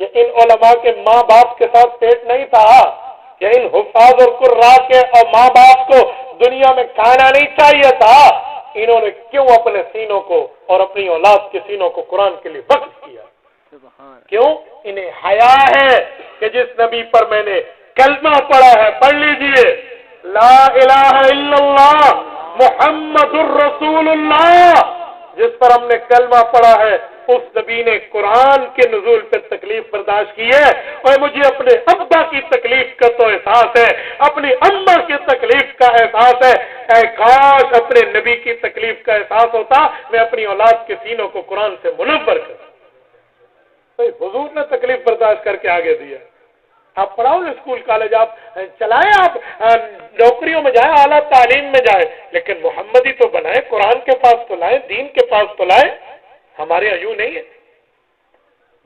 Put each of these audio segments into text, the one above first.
یہ ان علماء کے ماں باپ کے ساتھ پیٹ نہیں تھا، یہ ان حفاظ اور قراء کے اور ماں باپ کو دنیا میں کھانا نہیں چاہیے تھا؟ انہوں نے کیوں اپنے سینوں کو اور اپنی اولاد کے سینوں کو قرآن کے لیے وقف کیا؟ کیوں؟ انہیں حیا ہے کہ جس نبی پر میں نے کلمہ پڑھا ہے، پڑھ لیجئے، لا الہ الا اللہ محمد الرسول اللہ، جس پر ہم نے کلمہ پڑھا ہے، اس نبی نے قرآن کے نزول پہ تکلیف برداشت کی ہے، اور مجھے اپنے ابا کی تکلیف کا تو احساس ہے، اپنی اماں کی تکلیف کا احساس ہے۔ اے کاش اپنے نبی کی تکلیف کا احساس ہوتا، میں اپنی اولاد کے سینوں کو قرآن سے منور کرتا۔ حضور نے تکلیف برداشت کر کے آگے دیا۔ آپ پڑھاؤ اسکول کالج، آپ چلائیں، آپ نوکریوں میں جائیں، اعلیٰ تعلیم میں جائیں، لیکن محمدی تو بنائیں، قرآن کے پاس تو لائیں، دین کے پاس تو لائیں۔ ہمارے یہاں یوں نہیں ہے۔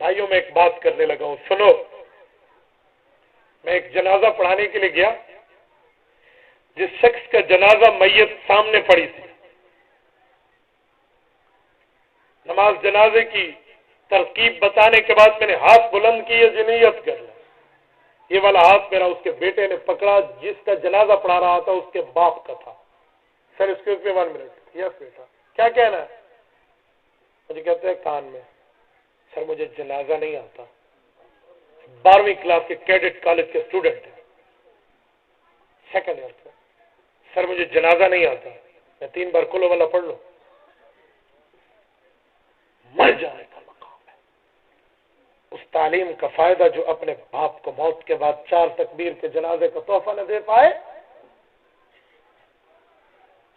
بھائیوں میں ایک بات کرنے لگا ہوں، سنو۔ میں ایک جنازہ پڑھانے کے لیے گیا، جس شخص کا جنازہ میت سامنے پڑی تھی، نماز جنازے کی ترکیب بتانے کے بعد میں نے ہاتھ بلند کیے، جنیت کر لیا۔ یہ والا ہاتھ میرا اس کے بیٹے نے پکڑا، جس کا جنازہ پڑھا رہا تھا اس کے باپ کا تھا۔ سر ایکسکیوز می 1 منٹ۔ یس بیٹا، کیا کہنا ہے؟ مجھے کہتے ہیں کان میں، سر مجھے جنازہ نہیں آتا، 12ویں کلاس کے کیڈٹ کالج کے اسٹوڈنٹ ہیں، سیکنڈ ایئر سے، سر مجھے جنازہ نہیں آتا، میں 3 بار کلو والا پڑھ لوں، مر جانے کا مقام ہے۔ اس تعلیم کا فائدہ جو اپنے باپ کو موت کے بعد 4 تکبیر کے جنازے کا تحفہ نہ دے پائے۔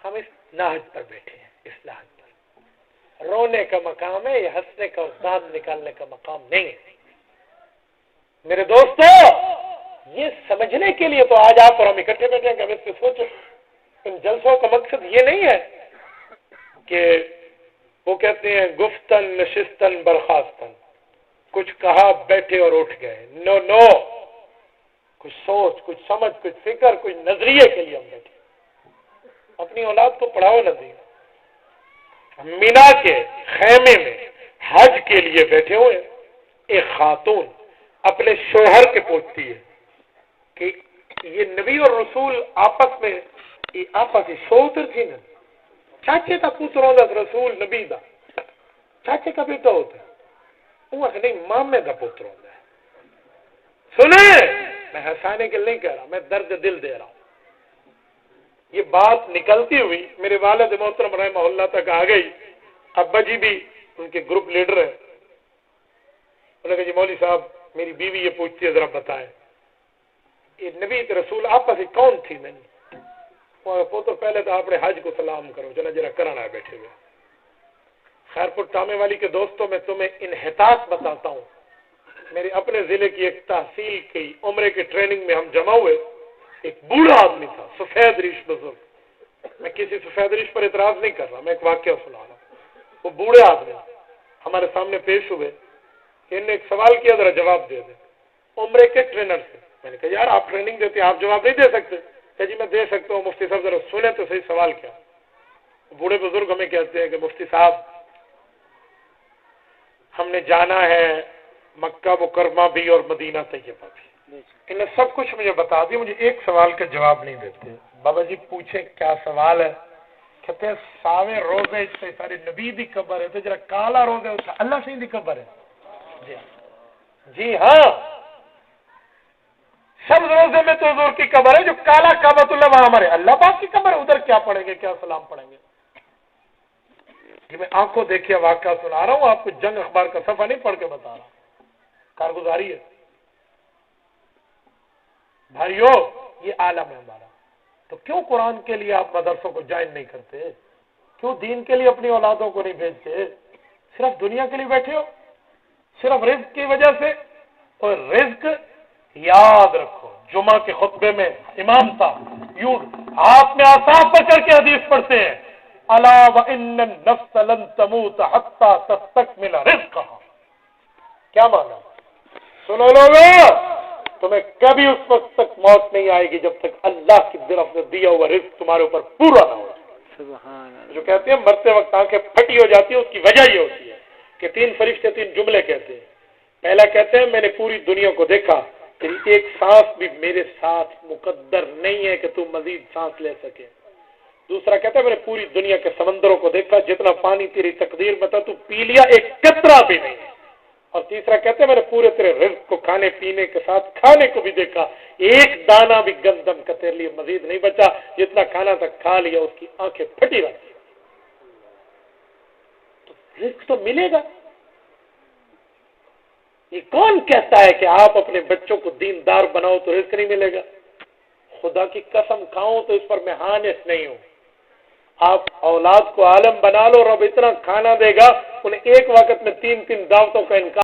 ہم اس نہج پر بیٹھے ہیں، اس نہج پر رونے کا مقام ہے، یہ ہنسنے کا اور دانت نکالنے کا مقام نہیں ہے۔ میرے دوستو، یہ سمجھنے کے لیے تو آج آپ اور ہم اکٹھے بیٹھے ہیں کہ ہم اس پہ سوچیں۔ ان جلسوں کا مقصد یہ نہیں ہے کہ وہ کہتے ہیں گفتن نشستن برخاستن، کچھ کہا بیٹھے اور اٹھ گئے۔ نو نو، کچھ سوچ، کچھ سمجھ، کچھ فکر، کچھ نظریے کے لیے ہم بیٹھے۔ اپنی اولاد کو پڑھاؤ نہ دیں۔ مینا کے خیمے میں حج کے لیے بیٹھے ہوئے، ایک خاتون اپنے شوہر کے پوچھتی ہے کہ یہ نبی اور رسول آپس میں آپس سوتر تھی نا، چاچے کا پتر ہوتا رسول نبی دا، چاچے کا بیٹا ہوتا ہے، وہ نہیں مامے کا پتر ہوتا ہے۔ سنیں، میں ہنسانے کے لیے نہیں کہہ رہا، میں درد دل دے رہا ہوں۔ یہ بات نکلتی ہوئی میرے والد محترم رحمہ اللہ تک آ گئی۔ ابا جی بھی ان کے گروپ لیڈر ہیں۔ انہوں نے کہا جی مولوی صاحب، میری بیوی یہ پوچھتی ہے، ذرا بتائیں یہ نبی رسول آپس کون تھی؟ میں نے پوتر پہلے تو آپ نے حج کو سلام کرو، چلا جرا کرانا ہے بیٹھے ہوئے۔ خیرپور ٹامے والی کے دوستوں میں تمہیں انحطاط بتاتا ہوں۔ میرے اپنے ضلع کی ایک تحصیل کی عمرے کے ٹریننگ میں ہم جمع ہوئے، ایک بوڑھا آدمی تھا، سفید ریش بزرگ۔ میں کسی سفید ریش پر اعتراض نہیں کر رہا، میں ایک واقعہ سنا رہا ہوں۔ وہ بوڑھے آدمی ہمارے سامنے پیش ہوئے کہ انہوں نے ایک سوال کیا، ذرا جواب دے دیں، عمرے کے ٹرینر سے۔ میں نے کہا یار آپ ٹریننگ دیتے آپ جواب نہیں دے سکتے؟ کہ جی میں دے سکتا ہوں، مفتی صاحب ذرا سنیں تو صحیح سوال کیا۔ بوڑھے بزرگ ہمیں کہتے ہیں کہ مفتی صاحب ہم نے جانا ہے مکہ مکرمہ بھی اور مدینہ طیبہ بھی، انہیں سب کچھ مجھے بتا دیا، مجھے ایک سوال کا جواب نہیں دیتے۔ بابا جی پوچھیں کیا سوال ہے؟ کہتے ہیں ساوے روزے سے سارے نبی دی قبر ہے، تو جرا کالا روزے اس اللہ سے دی قبر ہے۔ جی ہاں، سب روزے میں تو حضور کی قبر ہے، جو کالا کعبۃ اللہ وہاں ہمارے اللہ پاک کی قبر ہے، ادھر کیا پڑھیں گے، کیا سلام پڑھیں گے؟ میں آنکھوں دیکھے واقعہ سنا رہا ہوں، آپ کو جنگ اخبار کا صفحہ نہیں پڑھ کے بتا رہا، کارگزاری ہے۔ بھائیو، یہ عالم ہے ہمارا، تو کیوں قرآن کے لیے آپ مدرسوں کو جوائن نہیں کرتے؟ کیوں دین کے لیے اپنی اولادوں کو نہیں بھیجتے؟ صرف دنیا کے لیے بیٹھے ہو، صرف رزق کی وجہ سے؟ اور رزق یاد رکھو، جمعہ کے خطبے میں امام صاحب یوں آپ میں آسان پکڑ کے حدیث پڑھتے ہیں، الا وان النفس لن تموت حتى تستكمل رزقها۔ کیا مانا؟ سنو لوگو، تمہیں کبھی اس وقت تک موت نہیں آئے گی جب تک اللہ کی طرف سے دیا ہوا رزق تمہارے اوپر پورا نہ ہو۔ جو کہتے ہیں مرتے وقت آنکھیں پھٹی ہو جاتی ہے، اس کی وجہ یہ ہوتی ہے کہ 3 فرشتے 3 جملے کہتے ہیں پہلا کہتے ہیں میں نے پوری دنیا کو دیکھا، تیری ایک سانس بھی میرے ساتھ مقدر نہیں ہے کہ تو مزید سانس لے سکے۔ دوسرا کہتا ہے میں نے پوری دنیا کے سمندروں کو دیکھا، جتنا پانی تیری تقدیر میں تھا تو پی لیا، ایک قطرہ بھی نہیں۔ اور تیسرا کہتے ہیں میں نے پورے تیرے رزق کو کھانے پینے کے ساتھ کھانے کو بھی دیکھا، ایک دانہ بھی گندم کا تیرے لیے مزید نہیں بچا، جتنا کھانا تھا کھا لیا، اس کی آنکھیں پھٹی رہتی۔ تو رزق تو ملے گا۔ یہ کون کہتا ہے کہ آپ اپنے بچوں کو دیندار بناؤ تو رزق نہیں ملے گا؟ خدا کی قسم کھاؤں تو اس پر میں حانس نہیں ہوں۔ آپ اولاد کو عالم بنا لو، رب اتنا کھانا دے گا، انہیں ایک وقت میں 3 دعوتوں کا انکار